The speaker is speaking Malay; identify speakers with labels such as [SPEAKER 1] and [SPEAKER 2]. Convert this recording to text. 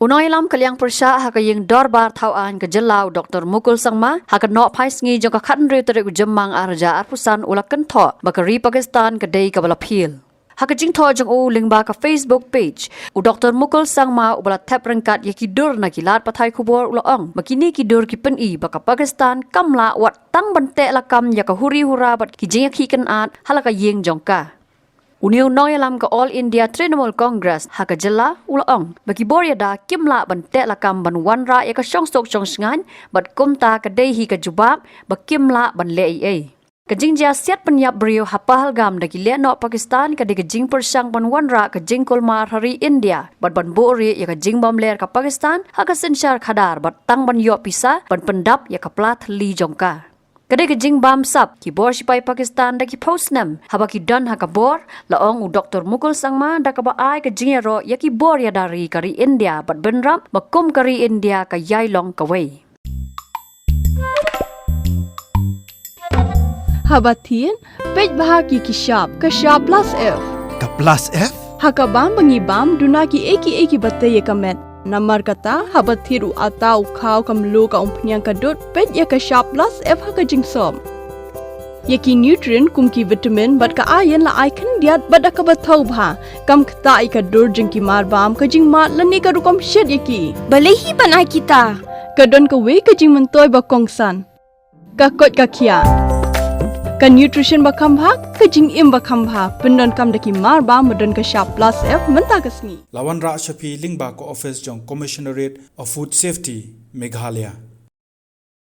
[SPEAKER 1] Unoi lam kaliang persya hakayeng dorbar tauan ke jelau Dr. Mukul sangma hakan nok pai sngi jong ka khan re tere jemang arja arpusan ula Kynthoh bakari Pakistan ke dei Kabala Phiel. Haka Kynthoh jong u lingba ka Facebook page u Dr. Mukul sangma ubala tap rengkat yaki dur na kilat pathai kubor ula ong makini ki dur ki pen i baka Pakistan kamla wat tang bante Lakam ya ka Huri-Hura bat ki jeng ki kan at halaka yeng jong ka. Uniu noyalam ka All India Trinamool Congress haka jela ulaong bagi boryada kimla bante Lakam ban wanra ya ka syong stok syong sngan bat kumta ka dehi ka jubab ba kimla ban lei ka jingja siat penyap brio hapahal gam dagi le no Pakistan ka de jing persang ban wanra ka jingkol mar hari India bat ban bori ya ka jing bam ler ka Pakistan haka sensyar khadar bat tang ban yo pisa ban pendap ya ka plat li jongka. Kadai ke jing bam sap ki bor sipai Pakistan da ki postnam haba ki dan ha ka bor laong u Dr. Mukul sangma da ka ba ai ke jing ro ya ki bor ya dari kari India bat benrap bakum kari India ka yai long ka wei.
[SPEAKER 2] Haba thin pej bahagi ki shop ka shop plus F
[SPEAKER 3] Ka plus F?
[SPEAKER 2] haka bam bangi bam duna ki eki batte ye kamet. Namar kata habat thiru atau khau kam lu ka umpnyang ka dot pet ya ka shop plus F haka jingsom. Yaki nutrient kum ki vitamin bat ka iron la icon diat bat ka bathau bha kam khta I ka dur jing ki mar bam ka jing mat lani ka rukom shed yaki.
[SPEAKER 4] Balehi banai kita.
[SPEAKER 2] Ka don ka we ka jing mentoy ba kongsan. Ka kot ka khia. Ka nutrition ba kham bha ka jing im ba kham bha pendon kam daki mar bam madon ka shop plus F menta ka sngi.
[SPEAKER 3] Lawan Ra Shafi Lingba ko office jong Commissionerate of Food Safety Meghalaya.